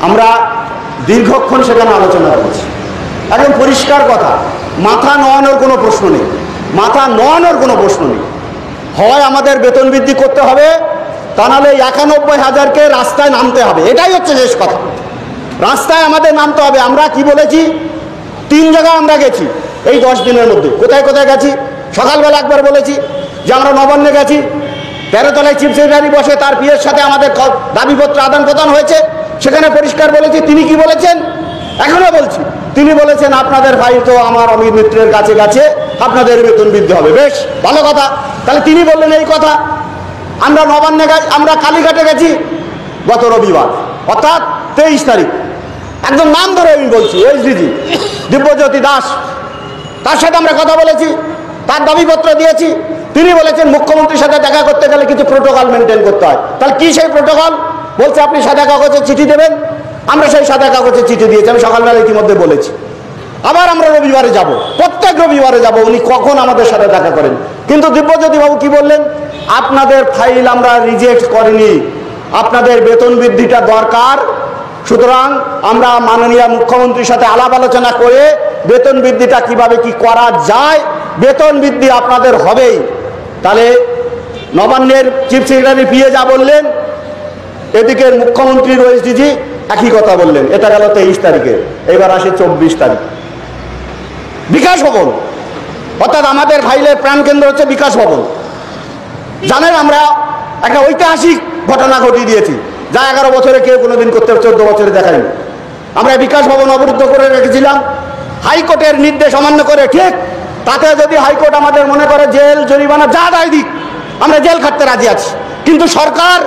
আমরা দীর্ঘক্ষণ সেখানে আলোচনা করেছি। একদম পরিষ্কার কথা, মাথা নোয়ানোর কোনো প্রশ্ন নেই, মাথা নোয়ানোর কোনো প্রশ্ন নেই। হয় আমাদের বেতন বৃদ্ধি করতে হবে, তা নাহলে ৯১,০০০কে রাস্তায় নামতে হবে। এটাই হচ্ছে শেষ কথা, রাস্তায় আমাদের নামতে হবে। আমরা কি বলেছি, 3 জায়গায় আমরা গেছি এই 10 দিনের মধ্যে। কোথায় কোথায় গেছি? সকালবেলা একবার বলেছি যে আমরা নবান্নে গেছি, 13 তলায় চিফ সেক্রেটারি বসে তার পিএর সাথে আমাদের দাবিপত্র আদান প্রদান হয়েছে। সেখানে পরিষ্কার বলেছি। তিনি কি বলেছেন? এখনো বলছি, তিনি বলেছেন আপনাদের ফাইল তো আমার অমিত মিত্রের কাছে গেছে, আপনাদের বেতন বৃদ্ধি হবে। বেশ ভালো কথা, তাহলে তিনি বললেন এই কথা। আমরা নবান্নে গেছি, আমরা কালীঘাটে গেছি গত রবিবার, অর্থাৎ 23 তারিখ। একজন নাম ধরে আমি বলছি, এইচডিজি দিব্যজ্যোতি দাস, তার সাথে আমরা কথা বলেছি, তার দাবিপত্র দিয়েছি। তিনি বলেছেন মুখ্যমন্ত্রীর সাথে দেখা করতে গেলে কিছু প্রোটোকল মেনটেন করতে হয়। তাহলে কি সেই প্রোটোকল? বলছে আপনি সাদা কাগজে চিঠি দেবেন। আমরা সেই সাদা কাগজে চিঠি দিয়েছি, আমি সকালবেলা ইতিমধ্যে বলেছি। আবার আমরা রবিবারে যাব, প্রত্যেক রবিবারে যাব, উনি কখন আমাদের সাথে দেখা করেন। কিন্তু দিব্যজ্যোতি বাবু কি বললেন? আপনাদের ফাইল আমরা রিজেক্ট করিনি, আপনাদের বেতন বৃদ্ধিটা দরকার, সুতরাং আমরা মাননীয় মুখ্যমন্ত্রীর সাথে আলাপ আলোচনা করে বেতন বৃদ্ধিটা কিভাবে কি করা যায়, বেতন বৃদ্ধি আপনাদের হবেই। তাহলে নবান্নের চিফ সেক্রেটারি পিএ যা বললেন, এদিকে মুখ্যমন্ত্রীর ওএসডিজি একই কথা বললেন। এটা গেল 23 তারিখে। এবার আসে 24 তারিখ, বিকাশ ভবন, অর্থাৎ আমাদের ফাইলের প্রাণকেন্দ্র হচ্ছে বিকাশ ভবন। জানেন আমরা একটা ঐতিহাসিক ঘটনা ঘটিয়ে দিয়েছি, যা 11 বছরে কেউ কোনোদিন করতে 14 বছরে দেখায়নি। আমরা বিকাশ ভবন অবরুদ্ধ করে রেখেছিলাম হাইকোর্টের নির্দেশ অমান্য করে। ঠিক তাতে যদি হাইকোর্ট আমাদের মনে করে জেল জরিমানা যা দায় দিক, আমরা জেল খাটতে রাজি আছি, কিন্তু সরকার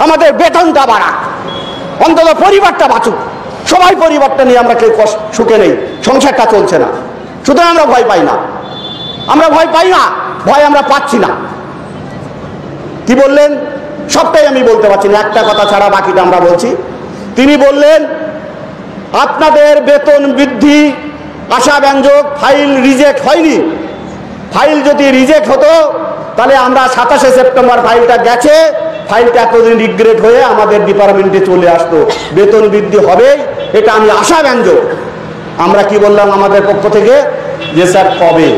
আমাদের বেতনটা বাড়াক, অন্তত পরিবারটা বাঁচুক। সবাই পরিবারটা নিয়ে আমরা কেউ সুখে নেই, সংসারটা চলছে না। সুতরাং আমরা ভয় পাই না, আমরা ভয় পাই না, ভয় আমরা পাচ্ছি না। কি বললেন সবটাই আমি বলতে পারছি না, একটা কথা ছাড়া বাকিটা আমরা বলছি। তিনি বললেন আপনাদের বেতন বৃদ্ধি আশাব্যঞ্জক, ফাইল রিজেক্ট হয়নি। ফাইল যদি রিজেক্ট হতো তাহলে আমরা 27শে সেপ্টেম্বর ফাইলটা গেছে, ফাইলটা এতদিন রিগ্রেট হয়ে আমাদের ডিপার্টমেন্টে চলে আসতো। বেতন বৃদ্ধি হবে, এটা আমি আশাব্যঞ্জক। আমরা কি বললাম আমাদের পক্ষ থেকে? যে স্যার কবে,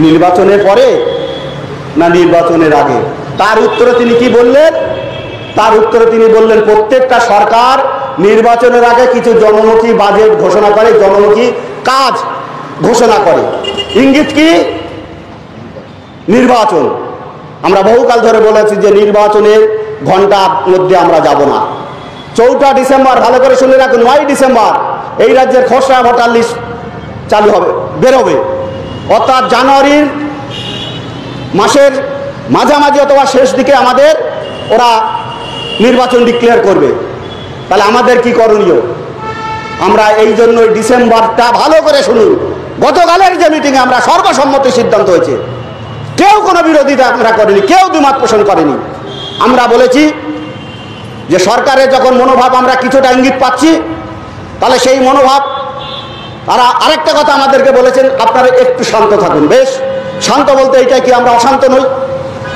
নির্বাচনের পরে না নির্বাচনের আগে? তার উত্তরে তিনি কি বললেন? তার উত্তরে তিনি বললেন প্রত্যেকটা সরকার নির্বাচনের আগে কিছু জনমুখী বাজেট ঘোষণা করে, জনমুখী কাজ ঘোষণা করে। ইঙ্গিত কি? নির্বাচন। আমরা বহুকাল ধরে বলেছি যে নির্বাচনের ঘন্টার মধ্যে আমরা যাব না। 4 ডিসেম্বর, ভালো করে শুনে রাখুন, 9 ডিসেম্বর এই রাজ্যের খসড়া ভোটার লিস্ট চালু হবে, বেরোবে। অর্থাৎ জানুয়ারির মাসের মাঝামাঝি অথবা শেষ দিকে আমাদের ওরা নির্বাচন ডিক্লেয়ার করবে। তাহলে আমাদের কি করণীয়? আমরা এই জন্য ডিসেম্বরটা ভালো করে শুনুন। গতকালের যে মিটিংয়ে আমরা সর্বসম্মতি সিদ্ধান্ত হয়েছে, কেউ কোনো বিরোধিতা আমরা করেনি, কেউ দ্বিমত পোষণ করেনি। আমরা বলেছি যে সরকারের যখন মনোভাব আমরা কিছুটা ইঙ্গিত পাচ্ছি, তাহলে সেই মনোভাব, তারা আরেকটা কথা আমাদেরকে বলেছেন আপনারা একটু শান্ত থাকুন। বেশ, শান্ত বলতে এইটাই কি আমরা অশান্ত নই?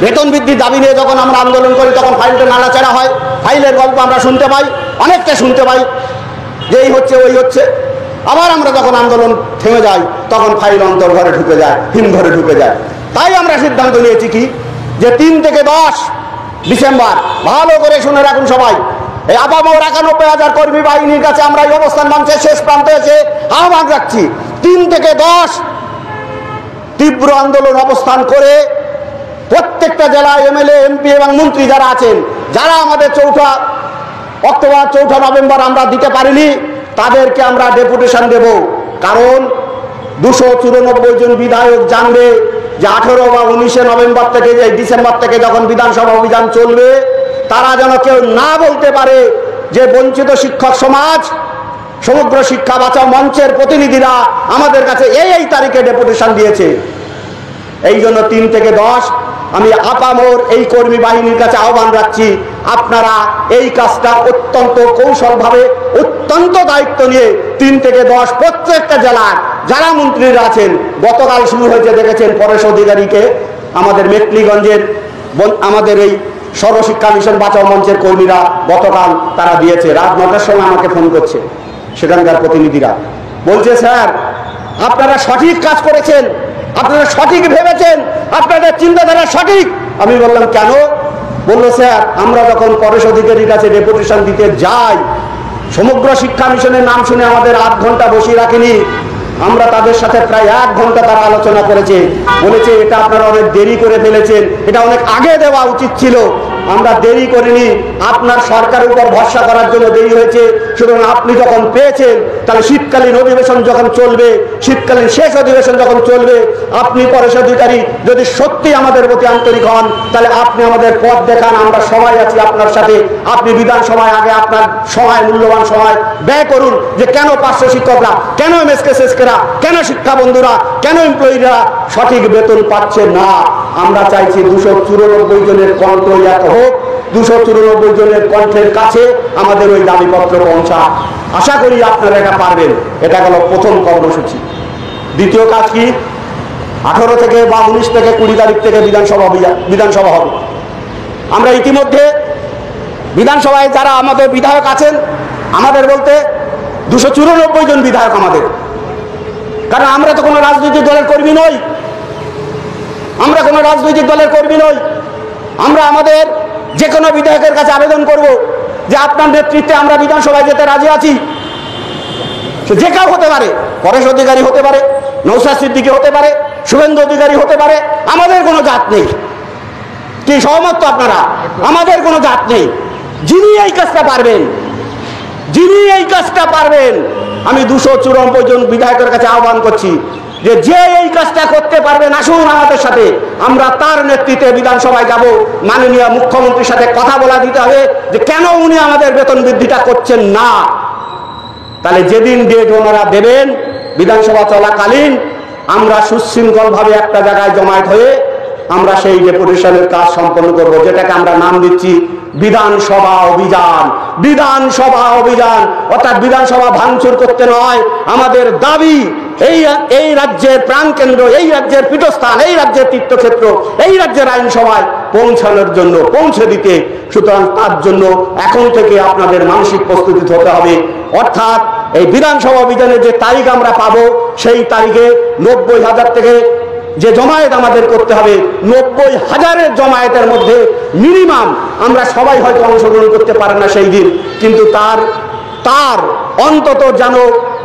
বেতন বৃদ্ধির দাবি নিয়ে যখন আমরা আন্দোলন করি তখন ফাইলটা নাড়াচাড়া হয়, ফাইলের গল্প আমরা শুনতে পাই, অনেকটা শুনতে পাই যে এই হচ্ছে ওই হচ্ছে। আবার আমরা যখন আন্দোলন থেমে যাই তখন ফাইল অন্তর ঘরে ঢুকে যায়, হিমঘরে ঢুকে যায়। তাই আমরা সিদ্ধান্ত নিয়েছি কি, যে 3 থেকে 10 ডিসেম্বর, ভালো করে শুনে রাখুন সবাই, এই আপামর 91,000 কর্মী বাহিনীর কাছে আমরা এই অবস্থান মঞ্চে শেষ প্রান্তে এসে আহ্বান রাখছি, 3 থেকে 10 তীব্র আন্দোলন অবস্থান করে প্রত্যেকটা জেলায় এমএলএ, এমপি এবং মন্ত্রী যারা আছেন, যারা আমাদের 4 অক্টোবর 4 নভেম্বর আমরা দিতে পারিনি, তাদেরকে আমরা ডেপুটেশন দেব। কারণ 294 জন বিধায়ক জানবে যে 18 বা 19 নভেম্বর থেকে, এই ডিসেম্বর থেকে যখন বিধানসভা অভিযান চলবে, তারা যেন কেউ না বলতে পারে যে বঞ্চিত শিক্ষক সমাজ, সমগ্র শিক্ষা বাঁচাও মঞ্চের প্রতিনিধিরা আমাদের কাছে এই তারিখে ডেপুটেশন দিয়েছে। এই জন্য 3 থেকে 10 আমি আপামর এই কর্মী বাহিনীর কাছে আহ্বান রাখছি, আপনারা এই কাজটা অত্যন্ত কৌশলভাবে, অত্যন্ত দায়িত্ব নিয়ে 3 থেকে 10 প্রত্যেকটা জেলার যারা মন্ত্রীরা আছেন, গতকাল শুরু হয়েছে দেখেছেন পরেশ অধিকারীকে আমাদের মেটলিগঞ্জের আমাদের এই সর্বশিক্ষা মিশন বাঁচাও মঞ্চের কর্মীরা গতকাল তারা দিয়েছে। রাত 9টার সময় আমাকে ফোন করছে সেখানকার প্রতিনিধিরা, বলছে স্যার আপনারা সঠিক কাজ করেছেন, আপনারা সঠিক ভেবেছেন, আপনাদের চিন্তাধারা সঠিক। আমি বললাম কেন? বললো স্যার আমরা যখন পরেশ অধিকারীর কাছে ডেপুটেশন দিতে যাই, সমগ্র শিক্ষা মিশনের নাম শুনে আমাদের 8 ঘন্টা বসিয়ে রাখেনি, আমরা তাদের সাথে প্রায় 1 ঘন্টা তারা আলোচনা করেছে, বলেছে এটা আপনারা অনেক দেরি করে ফেলেছেন, এটা অনেক আগে দেওয়া উচিত ছিল। আমরা দেরি করিনি, আপনার সরকারের উপর ভরসা করার জন্য দেরি হয়েছে। সুতরাং আপনি যখন পেয়েছেন, তাহলে শীতকালীন অধিবেশন যখন চলবে, শীতকালীন শেষ অধিবেশন যখন চলবে, আপনি পরেশ অধিকারী যদি সত্যি আমাদের প্রতি আন্তরিক হন, তাহলে আপনি আমাদের পথ দেখান, আমরা সবাই আছি আপনার সাথে। আপনি বিধানসভায় আগে আপনার সময়, মূল্যবান সময় ব্যয় করুন, যে কেন পার্শ্ব শিক্ষকরা, কেন এমএসকেসএসকেরা, কেন শিক্ষা বন্ধুরা, কেন এমপ্লয়িরা সঠিক বেতন পাচ্ছে না। আমরা চাইছি 294 জনের কণ্ঠ এক হোক, 294 জনের কণ্ঠের কাছে আমাদের ওই দাবিপত্র পৌঁছা। আশা করি আপনারা এটা পারবেন। এটা গেল প্রথম কর্মসূচি। দ্বিতীয় কাজ কি? 18 থেকে বা 19 থেকে 20 তারিখ থেকে বিধানসভা হবে। আমরা ইতিমধ্যে বিধানসভায় যারা আমাদের বিধায়ক আছেন, আমাদের বলতে 294 জন বিধায়ক আমাদের, কারণ আমরা তো কোনো রাজনৈতিক দলের কর্মী নই, আমরা কোনো রাজনৈতিক দলের কর্মী নই। আমরা আমাদের যে কোনো বিধায়কের কাছে আবেদন করব যে আপনার নেতৃত্বে আমরা বিধানসভায় যেতে রাজি আছি। যে কেউ হতে পারে, পরেশ অধিকারী হতে পারে, নওশাদ সিদ্দিকী হতে পারে, শুভেন্দু অধিকারী হতে পারে, আমাদের কোনো জাত নেই। কি সহমত তো আপনারা? আমাদের কোনো জাত নেই। যিনি এই কাজটা পারবেন, যিনি এই কাজটা পারবেন, আমি 294 জন বিধায়কের কাছে আহ্বান করছি যে যে এই কাজটা করতে পারবেন আসুন আমাদের সাথে। আমরা তার নেতৃত্বে বিধানসভায় যাব, মাননীয় মুখ্যমন্ত্রীর সাথে কথা বলা দিতে হবে যে কেন উনি আমাদের বেতন বৃদ্ধিটা করছেন না। তাহলে যেদিন ডেট ওনারা দেবেন, বিধানসভা চলাকালীন আমরা সুশৃঙ্খলভাবে একটা জায়গায় জমায়েত হয়ে আমরা সেই ডেপুটেশনের কাজ সম্পন্ন করব, যেটাকে আমরা নাম দিচ্ছি বিধানসভা অভিযান। বিধানসভা অভিযান অর্থাৎ বিধানসভা ভাঙচুর করতে নয়, আমাদের দাবি এই রাজ্যের প্রাণকেন্দ্র, এই রাজ্যের পীঠস্থান, এই রাজ্যের তীর্থক্ষেত্র, এই রাজ্যের আইনসভায় পৌঁছানোর জন্য, পৌঁছে দিতে। সুতরাং তার জন্য এখন থেকে আপনাদের মানসিক প্রস্তুতি হতে হবে। অর্থাৎ এই বিধানসভা অভিযানের যে তারিখ আমরা পাবো, সেই তারিখে 90,000 থেকে যে জমায়েত আমাদের করতে হবে, 90,000-এর জমায়েতের মধ্যে মিনিমাম আমরা সবাই হয়তো অংশগ্রহণ করতে পারে না সেই দিন, কিন্তু তার অন্তত যেন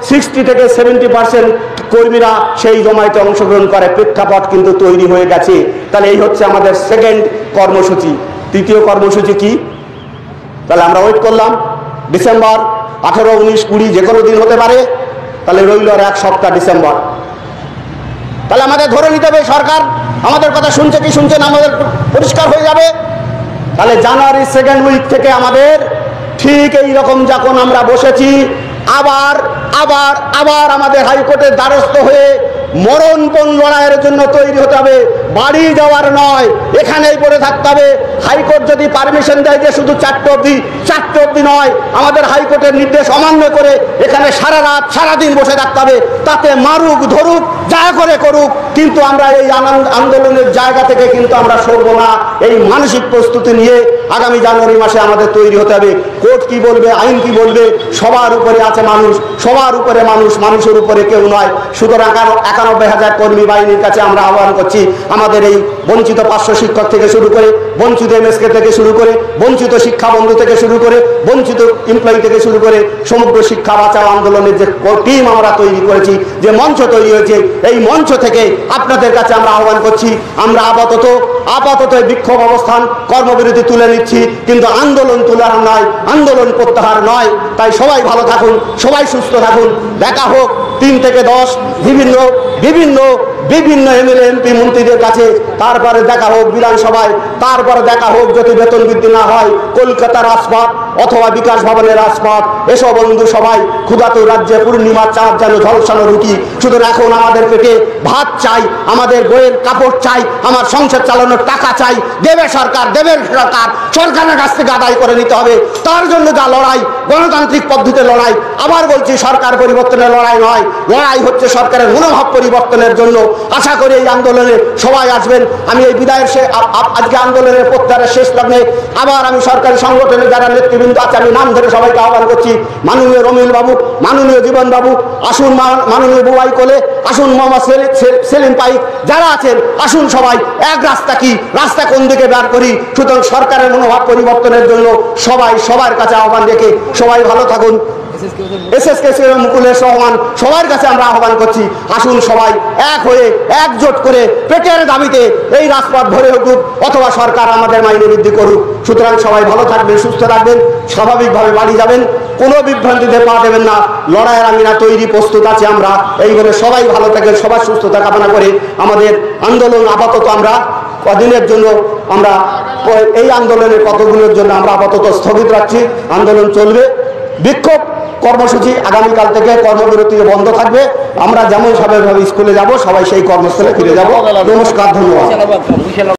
60 থেকে 70% কর্মীরা সেই জমায়েতে অংশগ্রহণ করে, প্রেক্ষাপট কিন্তু তৈরি হয়ে গেছে। তাহলে এই হচ্ছে আমাদের সেকেন্ড কর্মসূচি। তৃতীয় কর্মসূচি কি? তাহলে আমরা ওয়েট করলাম ডিসেম্বর 18, 19, 20 যে কোনো দিন হতে পারে। তাহলে রইল আর 1 সপ্তাহ ডিসেম্বর। তাহলে আমাদের ধরে নিতে হবে সরকার আমাদের কথা শুনছে কি শুনছে না, আমাদের পরিষ্কার হয়ে যাবে। তাহলে জানুয়ারি 2nd উইক থেকে আমাদের ঠিক এই রকম যখন আমরা বসেছি, আবার আবার আবার আমাদের হাইকোর্টের দ্বারস্থ হয়ে মরণপণ লড়াইয়ের জন্য তৈরি হতে হবে। বাড়ি যাওয়ার নয়, এখানেই পড়ে থাকতে হবে। হাইকোর্ট যদি পারমিশন দেয় যে শুধু 4টে অবধি নয়, আমাদের হাইকোর্টের নির্দেশ অমান্য করে এখানে সারা রাত সারাদিন বসে থাকতে হবে। তাতে মারুক ধরুক যা করে করুক, কিন্তু আমরা এই আন্দোলনের জায়গা থেকে কিন্তু আমরা সরব না। এই মানসিক প্রস্তুতি নিয়ে আগামী জানুয়ারি মাসে আমাদের তৈরি হতে হবে। কোর্ট কি বলবে, আইন কি বলবে, সবার উপরে আছে মানুষ, সবার উপরে মানুষ, মানুষের উপরে কেউ নয়। সুতরাং 91,000 কর্মী বাহিনীর কাছে আমরা আহ্বান করছি, আমাদের এই বঞ্চিত পার্শ্ব শিক্ষক থেকে শুরু করে, বঞ্চিত এমএসকে থেকে শুরু করে, বঞ্চিত শিক্ষা বন্ধু থেকে শুরু করে, বঞ্চিত এমপ্লয়ি থেকে শুরু করে সমগ্র শিক্ষা বাঁচাও আন্দোলনের যে টিম আমরা তৈরি করেছি, যে মঞ্চ তৈরি হয়েছে, এই মঞ্চ থেকে আপনাদের কাছে আমরা আহ্বান করছি, আমরা আপাতত বিক্ষোভ অবস্থান কর্মবিরতি তুলে নিচ্ছি, কিন্তু আন্দোলন তোলার নয়, আন্দোলন প্রত্যাহার নয়। তাই সবাই ভালো থাকুন, সবাই সুস্থ থাকুন। দেখা হোক 3 থেকে 10 বিভিন্ন এমএলএ এমপি মন্ত্রীদের কাছে, তারপরে দেখা হোক বিধানসভায়, তারপরে দেখা হোক যদি বেতন বৃদ্ধি না হয় কলকাতা রাজপথ, অথবা বিকাশ ভবনের রাজপথ। এসব বন্ধু সবাই ক্ষুধাত রাজ্যে পূর্ণিমার চাঁদ যেন ঝলসানো রুটি। সুতরাং এখন আমাদের পেটে ভাত চাই, আমাদের বইয়ের কাপড় চাই, আমার সংসার চালানোর টাকা চাই। দেবে সরকার, দেবের সরকার, সরকারের কাছ থেকে আদায় করে নিতে হবে। তার জন্য যা লড়াই, গণতান্ত্রিক পদ্ধতিতে লড়াই। আবার বলছি, সরকার পরিবর্তনের লড়াই নয়, লড়াই হচ্ছে সরকারের মনোভাব পরিবর্তনের জন্য। আশা করি এই আন্দোলনে সবাই আসবেন। আমি এই বিদায়ের আজকে আন্দোলনের প্রত্যাহারের শেষ লগ্নে আবার আমি সরকারি সংগঠনের যারা নেতৃবৃন্দ আছে আমি নাম ধরে সবাইকে আহ্বান করছি। মাননীয় রমিল বাবু, মাননীয় জীবন বাবু আসুন, মাননীয় বুবাই কোলে আসুন, মোহাম্মদ সেলিম পাইক যারা আছেন আসুন। সবাই এক রাস্তা, কি রাস্তা কোন দিকে বের করি। সুতরাং সরকারের মনোভাব পরিবর্তনের জন্য সবাই সবার কাছে আহ্বান রেখে সবাই ভালো থাকুন। এসএসকে মুকুলের রহমান সবার কাছে আমরা আহ্বান করছি, আসুন সবাই এক হয়ে একজোট করে পেটের দাবিতে এই রাজপথ ভরে উঠুক, অথবা সরকার আমাদের মাইনে বৃদ্ধি করুক। সুতরাং সবাই ভালো থাকবেন, সুস্থ থাকবেন, স্বাভাবিকভাবে বাড়ি যাবেন, কোনো বিভ্রান্তিতে পা দেবেন না। লড়াইয়ের আমিনা তৈরি, প্রস্তুত আছে আমরা। এই বলে সবাই ভালো থাকেন, সবার সুস্থতা কামনা করে আমাদের আন্দোলন আপাতত আমরা কদিনের জন্য আমরা এই আন্দোলনের কতগুলোর জন্য আমরা আপাতত স্থগিত রাখছি। আন্দোলন চলবে, বিক্ষোভ কর্মসূচি আগামীকাল থেকে কর্মবিরতি বন্ধ থাকবে। আমরা যেমন স্বাভাবিকভাবে স্কুলে যাব, সবাই সেই কর্মস্থলে ফিরে যাব। নমস্কার, ধন্যবাদ।